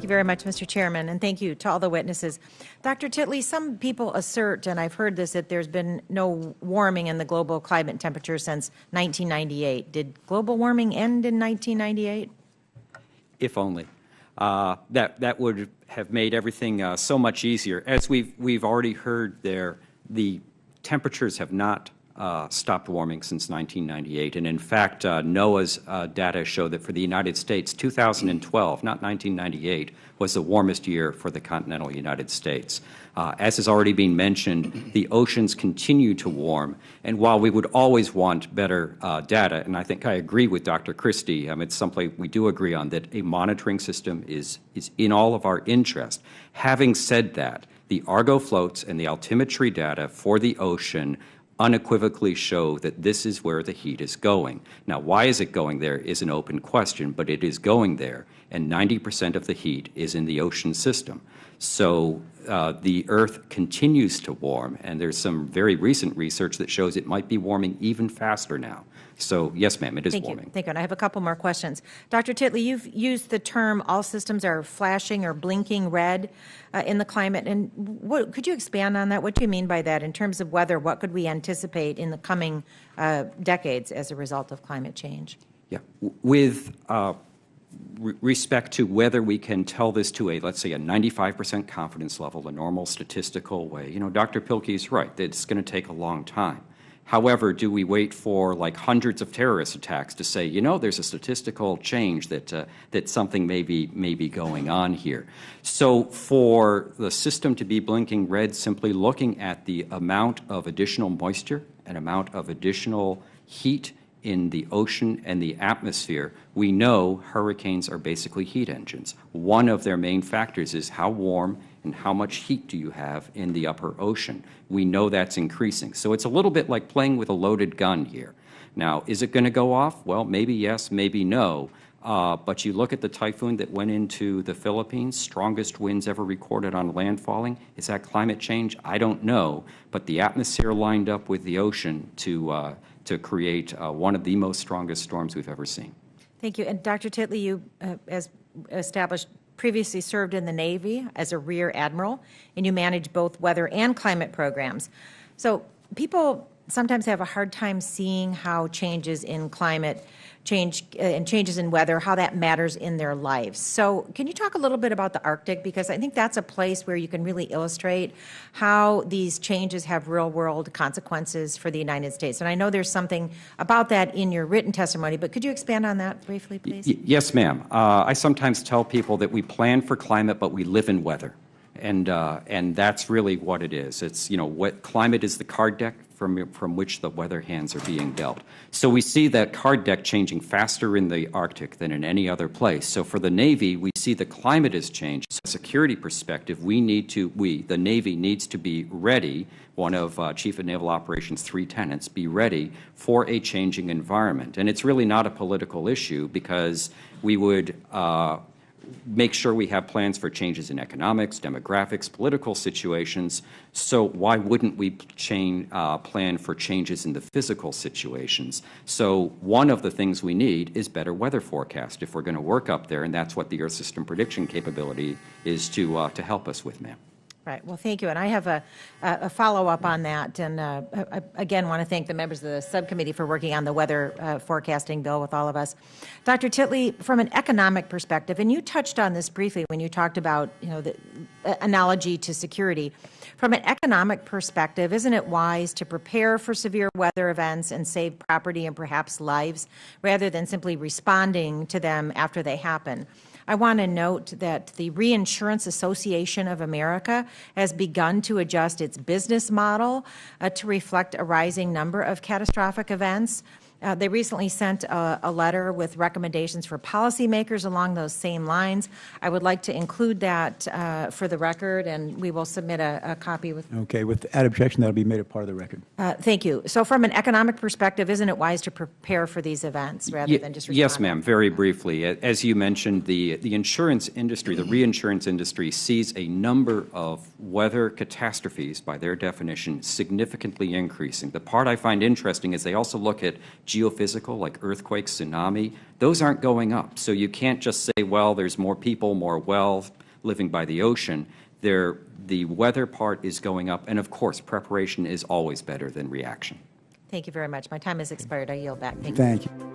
you very much, Mr. Chairman, and thank you to all the witnesses. Dr. Titley, some people assert, and I've heard this, that there's been no warming in the global climate temperature since 1998. Did global warming end in 1998? If only. That would have made everything so much easier. As we've already heard there, the temperatures have not stopped warming since 1998. And in fact, NOAA's data show that for the United States, 2012, not 1998, was the warmest year for the continental United States. As has already been mentioned, the oceans continue to warm. And while we would always want better data, and I think I agree with Dr. Christy, it's something we do agree on, that a monitoring system is in all of our interest. Having said that, the Argo floats and the altimetry data for the ocean unequivocally show that this is where the heat is going. Now, why is it going there is an open question, but it is going there, and 90% of the heat is in the ocean system. So the Earth continues to warm, and there's some very recent research that shows it might be warming even faster now. So, yes, ma'am, it is warming. Thank you. And I have a couple more questions. Dr. Titley, you've used the term all systems are flashing or blinking red in the climate. And could you expand on that? What do you mean by that in terms of weather? What could we anticipate in the coming decades as a result of climate change? Yeah. With respect to whether we can tell this to let's say, a 95% confidence level, a normal statistical way, Dr. Pielke is right that it's going to take a long time. However, do we wait for like hundreds of terrorist attacks to say, there's a statistical change that something may be going on here? So for the system to be blinking red, simply looking at the amount of additional moisture and amount of additional heat in the ocean and the atmosphere, we know hurricanes are basically heat engines. One of their main factors is how warm and how much heat do you have in the upper ocean. We know that's increasing. So it's a little bit like playing with a loaded gun here. Now, is it going to go off? Well, maybe yes, maybe no. But you look at the typhoon that went into the Philippines, strongest winds ever recorded on landfalling. Is that climate change? I don't know. But the atmosphere lined up with the ocean to create one of the most strongest storms we've ever seen. Thank you. And Dr. Titley, you, as established, previously served in the Navy as a Rear Admiral, and you manage both weather and climate programs. So people sometimes have a hard time seeing how changes in climate change and changes in weather, how that matters in their lives. So can you talk a little bit about the Arctic? Because I think that's a place where you can really illustrate how these changes have real-world consequences for the United States. And I know there's something about that in your written testimony, but could you expand on that briefly, please? Yes, ma'am. I sometimes tell people that we plan for climate, but we live in weather. And that's really what it is. It's, what climate is the card deck from which the weather hands are being dealt. So we see that card deck changing faster in the Arctic than in any other place. So for the Navy, we see the climate has changed. So from a security perspective, the Navy needs to be ready, one of Chief of Naval Operations' 3 tenets, be ready for a changing environment. And it's really not a political issue because we would make sure we have plans for changes in economics, demographics, political situations. So why wouldn't we plan for changes in the physical situations? So one of the things we need is better weather forecast if we're going to work up there, and that's what the Earth System Prediction capability is to help us with, ma'am. Right. Well, thank you. And I have a follow-up on that. And I, again, want to thank the members of the subcommittee for working on the weather forecasting bill with all of us. Dr. Titley, from an economic perspective, and you touched on this briefly when you talked about, the analogy to security. From an economic perspective, isn't it wise to prepare for severe weather events and save property and perhaps lives rather than simply responding to them after they happen? I want to note that the Reinsurance Association of America has begun to adjust its business model to reflect a rising number of catastrophic events. They recently sent a letter with recommendations for policymakers along those same lines. I would like to include that for the record, and we will submit a copy with. Okay, without objection, that will be made a part of the record. Thank you. So from an economic perspective, isn't it wise to prepare for these events rather than just respond? Yes, ma'am, very briefly. As you mentioned, the insurance industry, the reinsurance industry, sees a number of weather catastrophes, by their definition, significantly increasing. The part I find interesting is they also look at geophysical, like earthquakes, tsunami, those aren't going up. So you can't just say, well, there's more people, more wealth living by the ocean. The weather part is going up, and of course, preparation is always better than reaction. Thank you very much. My time has expired. I yield back. Thank you. Thank you.